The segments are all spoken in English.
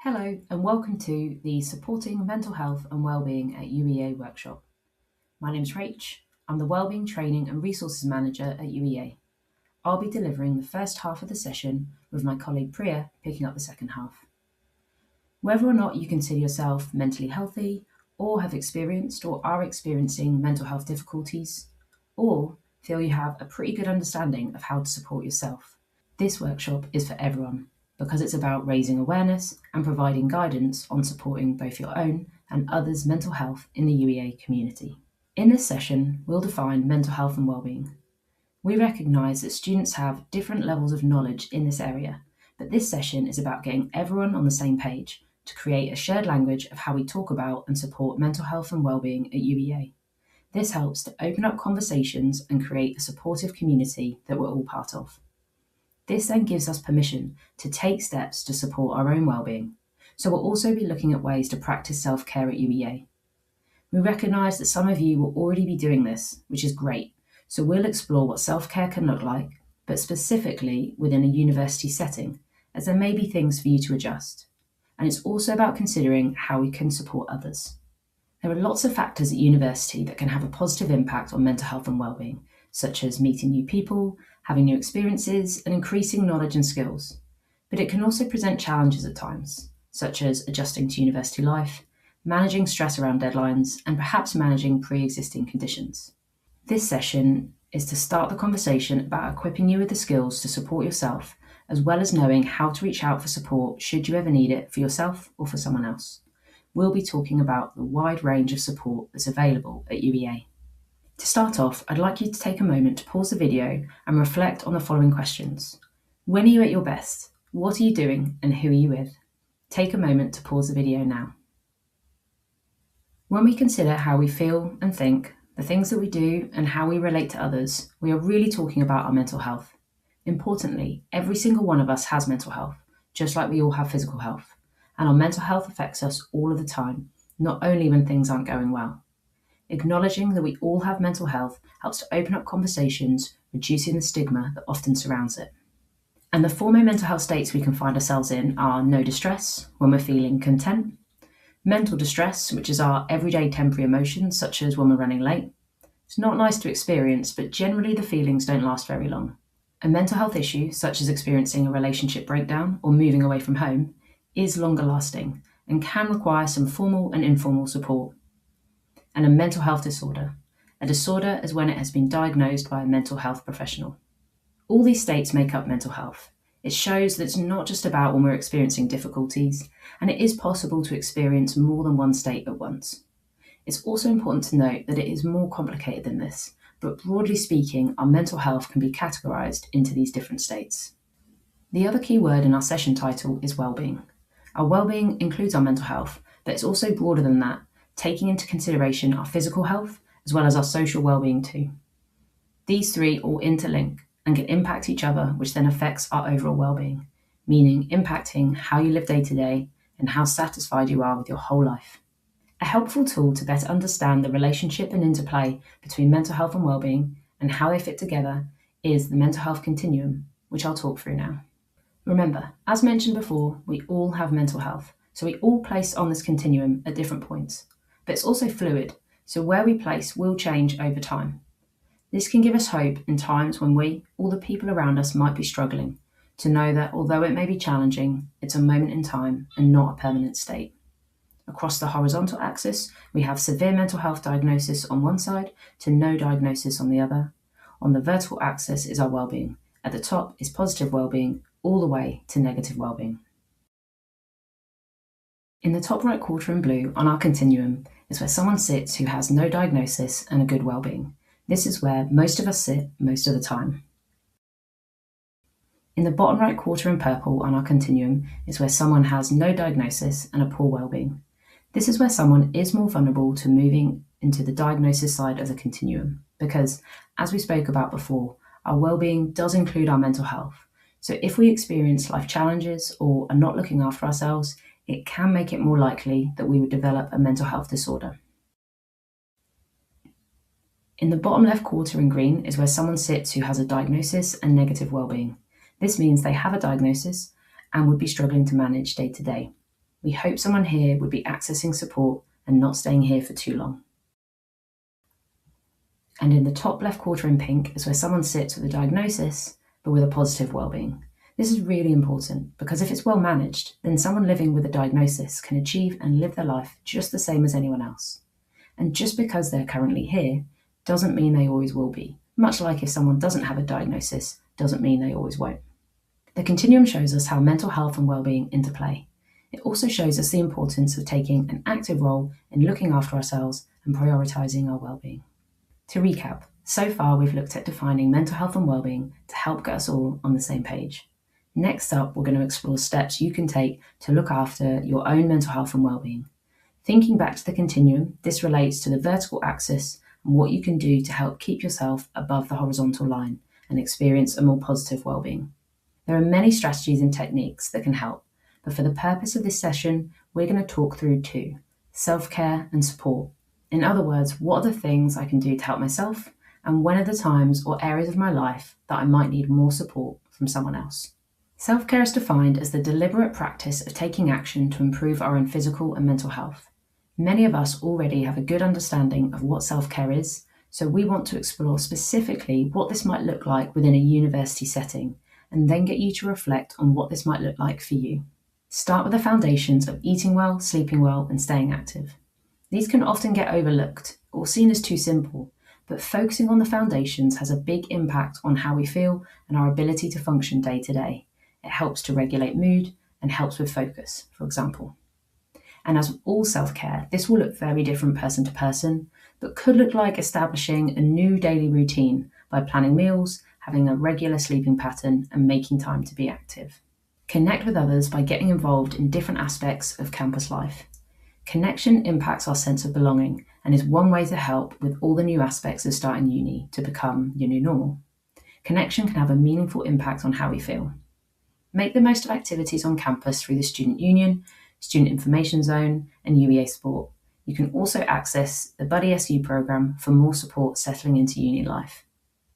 Hello and welcome to the Supporting Mental Health and Wellbeing at UEA workshop. My name is Rach. I'm the Wellbeing Training and Resources Manager at UEA. I'll be delivering the first half of the session with my colleague Priya picking up the second half. Whether or not you consider yourself mentally healthy or have experienced or are experiencing mental health difficulties, or feel you have a pretty good understanding of how to support yourself, this workshop is for everyone, because it's about raising awareness and providing guidance on supporting both your own and others' mental health in the UEA community. In this session, we'll define mental health and wellbeing. We recognise that students have different levels of knowledge in this area, but this session is about getting everyone on the same page to create a shared language of how we talk about and support mental health and wellbeing at UEA. This helps to open up conversations and create a supportive community that we're all part of. This then gives us permission to take steps to support our own wellbeing. So we'll also be looking at ways to practice self-care at UEA. We recognise that some of you will already be doing this, which is great. So we'll explore what self-care can look like, but specifically within a university setting, as there may be things for you to adjust. And it's also about considering how we can support others. There are lots of factors at university that can have a positive impact on mental health and wellbeing, such as meeting new people, having new experiences, and increasing knowledge and skills. But it can also present challenges at times, such as adjusting to university life, managing stress around deadlines, and perhaps managing pre-existing conditions. This session is to start the conversation about equipping you with the skills to support yourself, as well as knowing how to reach out for support should you ever need it for yourself or for someone else. We'll be talking about the wide range of support that's available at UEA. To start off, I'd like you to take a moment to pause the video and reflect on the following questions. When are you at your best? What are you doing and who are you with? Take a moment to pause the video now. When we consider how we feel and think, the things that we do and how we relate to others, we are really talking about our mental health. Importantly, every single one of us has mental health, just like we all have physical health. And our mental health affects us all of the time, not only when things aren't going well. Acknowledging that we all have mental health helps to open up conversations, reducing the stigma that often surrounds it. And the four main mental health states we can find ourselves in are no distress, when we're feeling content; mental distress, which is our everyday temporary emotions, such as when we're running late. It's not nice to experience, but generally the feelings don't last very long. A mental health issue, such as experiencing a relationship breakdown or moving away from home, is longer lasting and can require some formal and informal support. And a mental health disorder. A disorder is when it has been diagnosed by a mental health professional. All these states make up mental health. It shows that it's not just about when we're experiencing difficulties, and it is possible to experience more than one state at once. It's also important to note that it is more complicated than this, but broadly speaking, our mental health can be categorised into these different states. The other key word in our session title is wellbeing. Our wellbeing includes our mental health, but it's also broader than that, taking into consideration our physical health as well as our social well-being too. These three all interlink and can impact each other, which then affects our overall well-being, meaning impacting how you live day to day and how satisfied you are with your whole life. A helpful tool to better understand the relationship and interplay between mental health and well-being and how they fit together is the mental health continuum, which I'll talk through now. Remember, as mentioned before, we all have mental health, so we all place on this continuum at different points. But it's also fluid, so where we place will change over time. This can give us hope in times when we, or the people around us, might be struggling, to know that although it may be challenging, it's a moment in time and not a permanent state. Across the horizontal axis, we have severe mental health diagnosis on one side to no diagnosis on the other. On the vertical axis is our well-being. At the top is positive well-being, all the way to negative well-being. In the top right quarter in blue on our continuum is where someone sits who has no diagnosis and a good well-being. This is where most of us sit most of the time. In the bottom right quarter in purple on our continuum is where someone has no diagnosis and a poor well-being. This is where someone is more vulnerable to moving into the diagnosis side of the continuum because, as we spoke about before, our well-being does include our mental health. So if we experience life challenges or are not looking after ourselves, it can make it more likely that we would develop a mental health disorder. In the bottom left quarter in green is where someone sits who has a diagnosis and negative well-being. This means they have a diagnosis and would be struggling to manage day to day. We hope someone here would be accessing support and not staying here for too long. And in the top left quarter in pink is where someone sits with a diagnosis, but with a positive well-being. This is really important because if it's well managed, then someone living with a diagnosis can achieve and live their life just the same as anyone else. And just because they're currently here doesn't mean they always will be. Much like if someone doesn't have a diagnosis, doesn't mean they always won't. The continuum shows us how mental health and well-being interplay. It also shows us the importance of taking an active role in looking after ourselves and prioritising our well-being. To recap, so far we've looked at defining mental health and well-being to help get us all on the same page. Next up, we're going to explore steps you can take to look after your own mental health and well-being. Thinking back to the continuum, this relates to the vertical axis and what you can do to help keep yourself above the horizontal line and experience a more positive well-being. There are many strategies and techniques that can help, but for the purpose of this session, we're going to talk through two: self-care and support. In other words, what are the things I can do to help myself, and when are the times or areas of my life that I might need more support from someone else? Self-care is defined as the deliberate practice of taking action to improve our own physical and mental health. Many of us already have a good understanding of what self-care is, so we want to explore specifically what this might look like within a university setting, and then get you to reflect on what this might look like for you. Start with the foundations of eating well, sleeping well, and staying active. These can often get overlooked or seen as too simple, but focusing on the foundations has a big impact on how we feel and our ability to function day to day. It helps to regulate mood and helps with focus, for example. And as with all self-care, this will look very different person to person, but could look like establishing a new daily routine by planning meals, having a regular sleeping pattern, and making time to be active. Connect with others by getting involved in different aspects of campus life. Connection impacts our sense of belonging and is one way to help with all the new aspects of starting uni to become your new normal. Connection can have a meaningful impact on how we feel. Make the most of activities on campus through the Student Union, Student Information Zone, and UEA Sport. You can also access the Buddy SU programme for more support settling into uni life.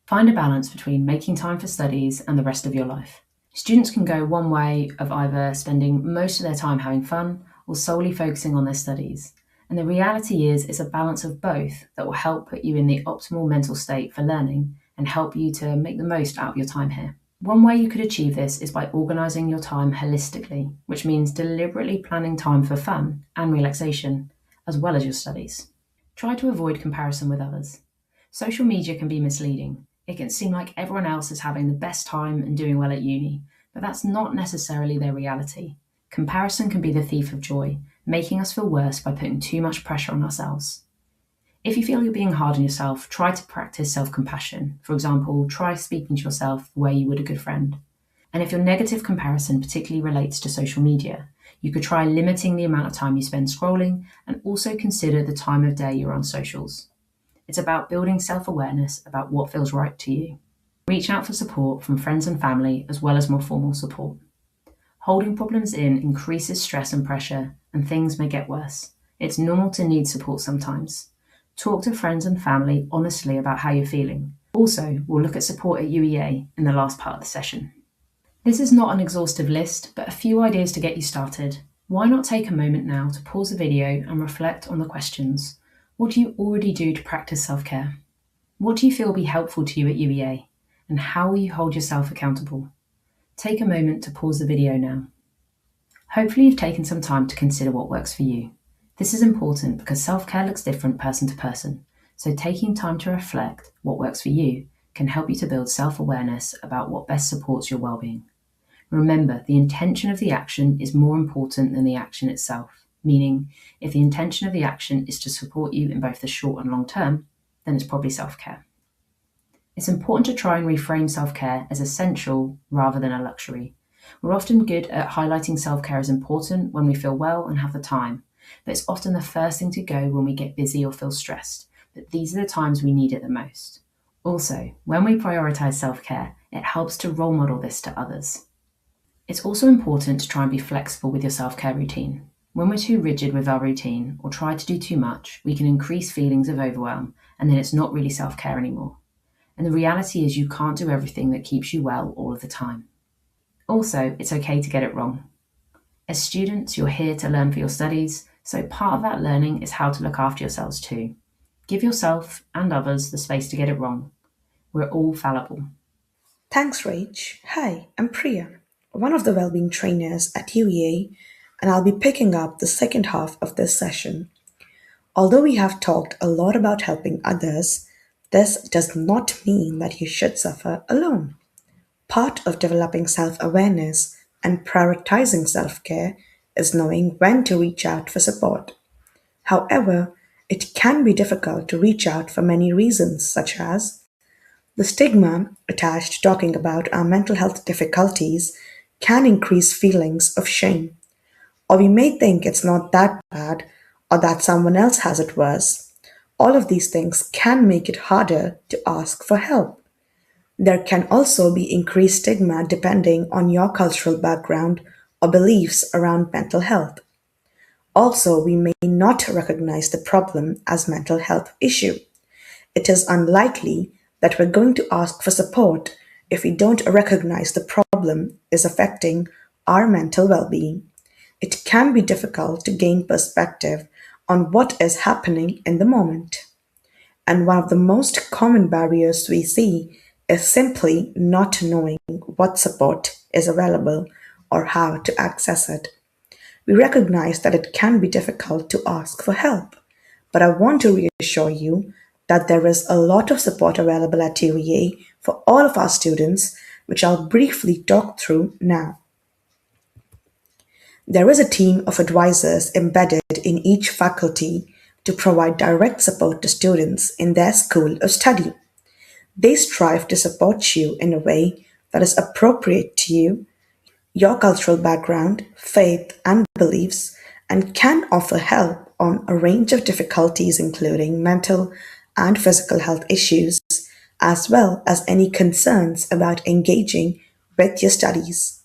Find a balance between making time for studies and the rest of your life. Students can go one way of either spending most of their time having fun or solely focusing on their studies. And the reality is it's a balance of both that will help put you in the optimal mental state for learning and help you to make the most out of your time here. One way you could achieve this is by organising your time holistically, which means deliberately planning time for fun and relaxation, as well as your studies. Try to avoid comparison with others. Social media can be misleading. It can seem like everyone else is having the best time and doing well at uni, but that's not necessarily their reality. Comparison can be the thief of joy, making us feel worse by putting too much pressure on ourselves. If you feel you're being hard on yourself, try to practice self-compassion. For example, try speaking to yourself the way you would a good friend. And if your negative comparison particularly relates to social media, you could try limiting the amount of time you spend scrolling and also consider the time of day you're on socials. It's about building self-awareness about what feels right to you. Reach out for support from friends and family as well as more formal support. Holding problems in increases stress and pressure, and things may get worse. It's normal to need support sometimes. Talk to friends and family honestly about how you're feeling. Also, we'll look at support at UEA in the last part of the session. This is not an exhaustive list, but a few ideas to get you started. Why not take a moment now to pause the video and reflect on the questions? What do you already do to practice self-care? What do you feel will be helpful to you at UEA? And how will you hold yourself accountable? Take a moment to pause the video now. Hopefully you've taken some time to consider what works for you. This is important because self-care looks different person to person, so taking time to reflect what works for you can help you to build self-awareness about what best supports your well-being. Remember, the intention of the action is more important than the action itself, meaning if the intention of the action is to support you in both the short and long term, then it's probably self-care. It's important to try and reframe self-care as essential rather than a luxury. We're often good at highlighting self-care as important when we feel well and have the time, but it's often the first thing to go when we get busy or feel stressed. But these are the times we need it the most. Also, when we prioritise self-care, it helps to role model this to others. It's also important to try and be flexible with your self-care routine. When we're too rigid with our routine or try to do too much, we can increase feelings of overwhelm, and then it's not really self-care anymore. And the reality is you can't do everything that keeps you well all of the time. Also, it's okay to get it wrong. As students, you're here to learn for your studies, so part of that learning is how to look after yourselves too. Give yourself and others the space to get it wrong. We're all fallible. Thanks, Rach. Hi, I'm Priya, one of the Wellbeing trainers at UEA, and I'll be picking up the second half of this session. Although we have talked a lot about helping others, this does not mean that you should suffer alone. Part of developing self awareness and prioritizing self care is knowing when to reach out for support. However, it can be difficult to reach out for many reasons, such as the stigma attached to talking about our mental health difficulties can increase feelings of shame, or we may think it's not that bad or that someone else has it worse. All of these things can make it harder to ask for help. There can also be increased stigma depending on your cultural background or beliefs around mental health. Also, we may not recognize the problem as mental health issue. It is unlikely that we're going to ask for support if we don't recognize the problem is affecting our mental well-being. It can be difficult to gain perspective on what is happening in the moment. And one of the most common barriers we see is simply not knowing what support is available or how to access it. We recognize that it can be difficult to ask for help, but I want to reassure you that there is a lot of support available at UEA for all of our students, which I'll briefly talk through now. There is a team of advisors embedded in each faculty to provide direct support to students in their school of study. They strive to support you in a way that is appropriate to you, your cultural background, faith, and beliefs, and can offer help on a range of difficulties, including mental and physical health issues, as well as any concerns about engaging with your studies.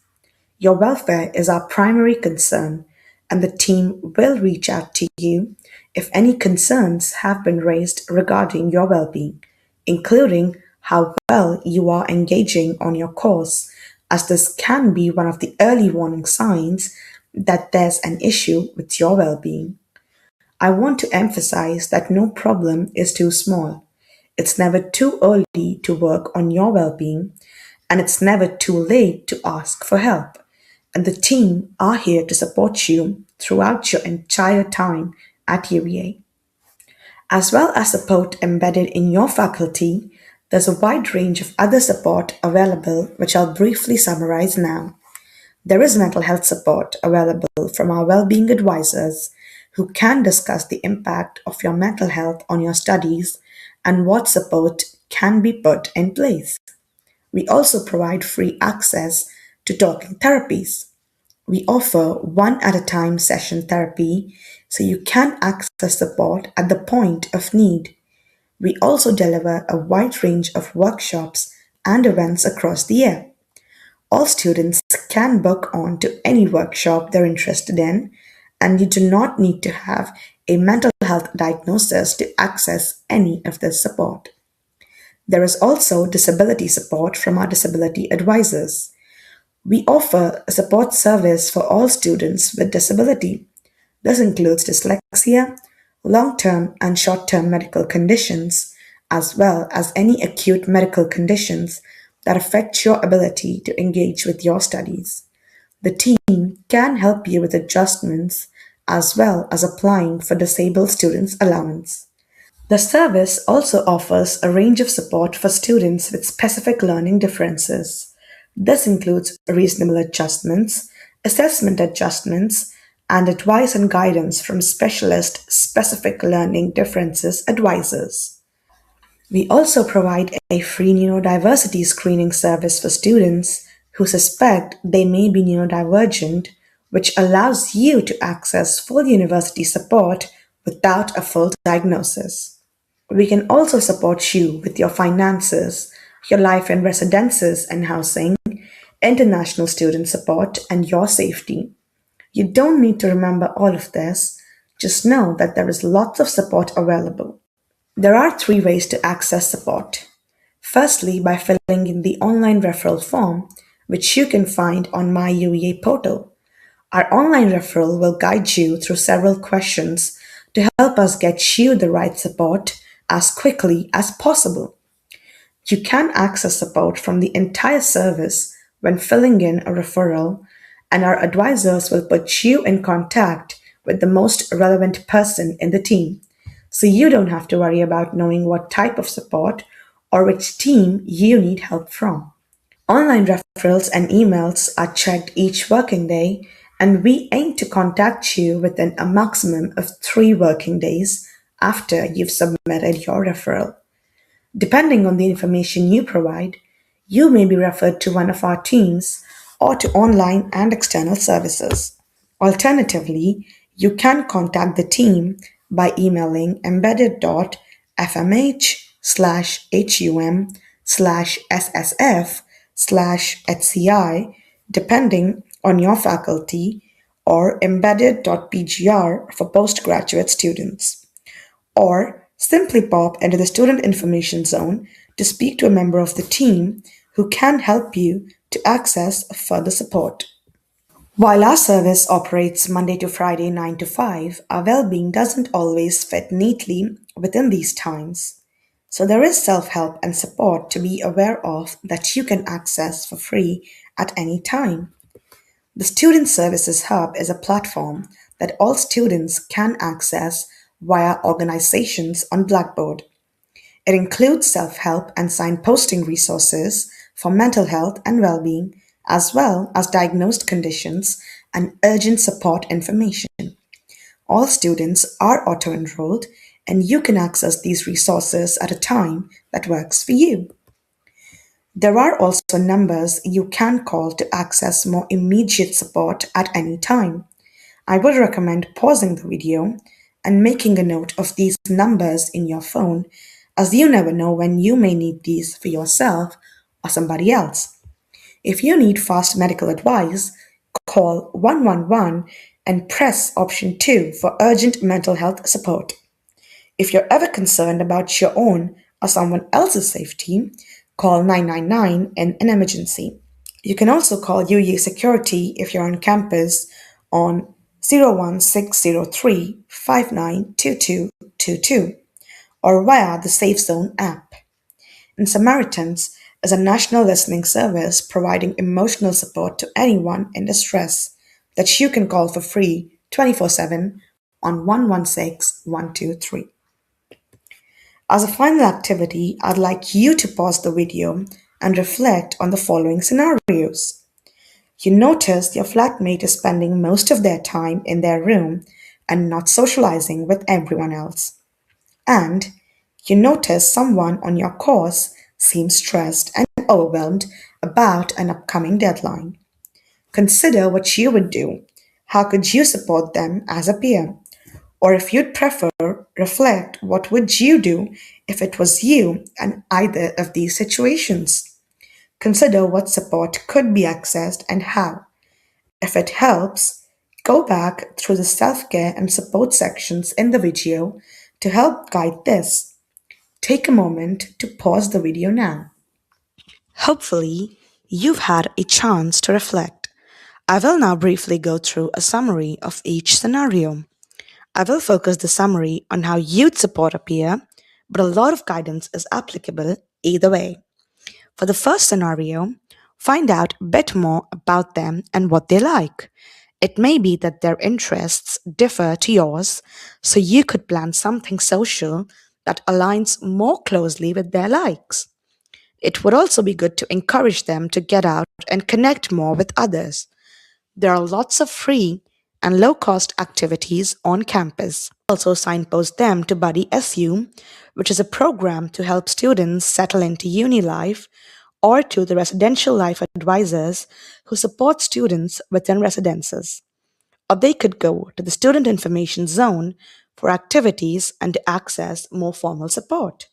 Your welfare is our primary concern, and the team will reach out to you if any concerns have been raised regarding your well being, including how well you are engaging on your course, as this can be one of the early warning signs that there's an issue with your well being. I want to emphasize that no problem is too small. It's never too early to work on your well being, and it's never too late to ask for help. And the team are here to support you throughout your entire time at UEA. As well as support embedded in your faculty, there's a wide range of other support available, which I'll briefly summarize now. There is mental health support available from our well-being advisors who can discuss the impact of your mental health on your studies and what support can be put in place. We also provide free access to talking therapies. We offer one at a time session therapy so you can access support at the point of need. We also deliver a wide range of workshops and events across the year. All students can book on to any workshop they're interested in, and you do not need to have a mental health diagnosis to access any of this support. There is also disability support from our disability advisors. We offer a support service for all students with disability. This includes dyslexia, long term and short term medical conditions, as well as any acute medical conditions that affect your ability to engage with your studies. The team can help you with adjustments as well as applying for disabled students allowance. The service also offers a range of support for students with specific learning differences. This includes reasonable adjustments, assessment adjustments, and advice and guidance from specialist specific learning differences advisors. We also provide a free neurodiversity screening service for students who suspect they may be neurodivergent, which allows you to access full university support without a full diagnosis. We can also support you with your finances, your life in residences and housing, international student support, and your safety. You don't need to remember all of this, just know that there is lots of support available. There are three ways to access support. Firstly, by filling in the online referral form, which you can find on my UEA portal. Our online referral will guide you through several questions to help us get you the right support as quickly as possible. You can access support from the entire service when filling in a referral, and our advisors will put you in contact with the most relevant person in the team. So you don't have to worry about knowing what type of support or which team you need help from. Online referrals and emails are checked each working day, and we aim to contact you within a maximum of 3 working days after you've submitted your referral. Depending on the information you provide, you may be referred to one of our teams or to online and external services. Alternatively, you can contact the team by emailing embedded.fmh/hum/ssf/hci depending on your faculty, or embedded.pgr for postgraduate students, or simply pop into the student information zone to speak to a member of the team who can help you to access further support. While our service operates Monday to Friday 9 to 5, our well-being doesn't always fit neatly within these times. So there is self-help and support to be aware of that you can access for free at any time. The Student Services Hub is a platform that all students can access via organizations on Blackboard. It includes self help and signposting resources for mental health and well being, as well as diagnosed conditions and urgent support information. All students are auto enrolled, and you can access these resources at a time that works for you. There are also numbers you can call to access more immediate support at any time. I would recommend pausing the video and making a note of these numbers in your phone, as you never know when you may need these for yourself or somebody else. If you need fast medical advice, call 111 and press option 2 for urgent mental health support. If you're ever concerned about your own or someone else's safety, call 999 in an emergency. You can also call UEA Security if you're on campus on 01603 592222 or via the Safe Zone app. And Samaritans is a national listening service providing emotional support to anyone in distress that you can call for free 24/7 on 116123. As a final activity, I'd like you to pause the video and reflect on the following scenarios. You notice your flatmate is spending most of their time in their room and not socializing with everyone else. And you notice someone on your course seems stressed and overwhelmed about an upcoming deadline. Consider what you would do. How could you support them as a peer? Or if you'd prefer, reflect what would you do if it was you in either of these situations. Consider what support could be accessed and how. If it helps, go back through the self-care and support sections in the video to help guide this. Take a moment to pause the video now. Hopefully, you've had a chance to reflect. I will now briefly go through a summary of each scenario. I will focus the summary on how you'd support a peer, but a lot of guidance is applicable either way. For the first scenario, find out a bit more about them and what they like. It may be that their interests differ to yours, so you could plan something social that aligns more closely with their likes. It would also be good to encourage them to get out and connect more with others. There are lots of free and low cost activities on campus. Also, signpost them to Buddy SU, which is a program to help students settle into uni life, or to the residential life advisors who support students within residences. Or they could go to the student information zone for activities and to access more formal support.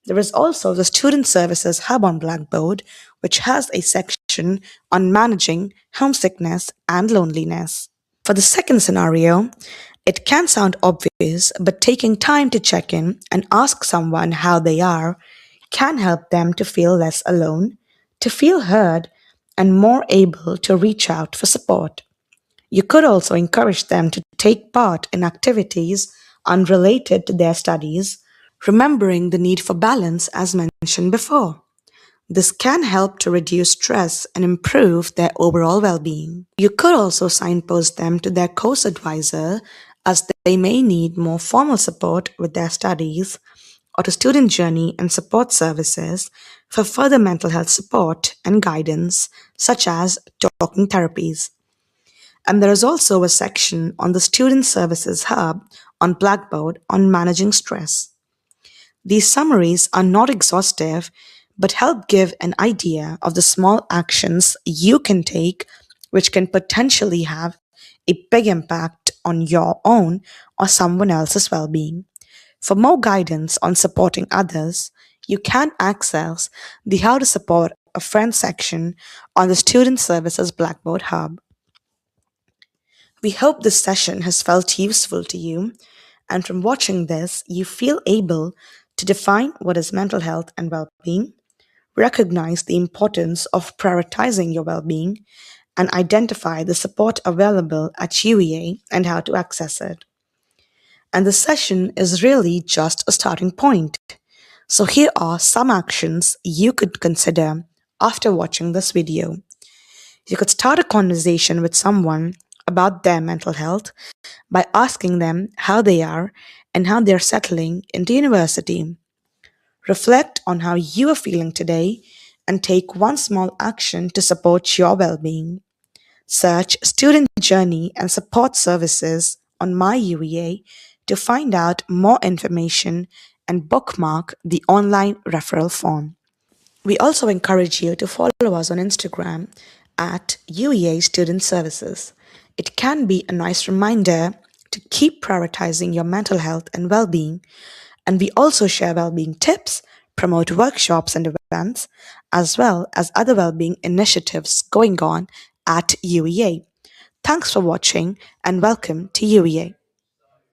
There is also the Student Services Hub on Blackboard, which has a section on managing homesickness and loneliness. For the second scenario, it can sound obvious, but taking time to check in and ask someone how they are can help them to feel less alone, to feel heard, and more able to reach out for support. You could also encourage them to take part in activities unrelated to their studies, remembering the need for balance as mentioned before. This can help to reduce stress and improve their overall well being. You could also signpost them to their course advisor as they may need more formal support with their studies or to student journey and support services for further mental health support and guidance, such as talking therapies. And there is also a section on the Student Services Hub on Blackboard on managing stress. These summaries are not exhaustive, but help give an idea of the small actions you can take, which can potentially have a big impact on your own or someone else's well being. For more guidance on supporting others, you can access the How to Support a Friend section on the Student Services Blackboard Hub. We hope this session has felt useful to you, and from watching this, you feel able to define what is mental health and well being, recognize the importance of prioritizing your well being, and identify the support available at UEA and how to access it. And the session is really just a starting point. So, here are some actions you could consider after watching this video. You could start a conversation with someone about their mental health by asking them how they are and how they're settling into university. Reflect on how you are feeling today and take one small action to support your well being. Search student journey and support services on my UEA to find out more information and bookmark the online referral form. We also encourage you to follow us on Instagram at UEA Student Services. It can be a nice reminder to keep prioritizing your mental health and well being, and we also share well being tips, promote workshops and events, as well as other well being initiatives going on at UEA. Thanks for watching and welcome to UEA.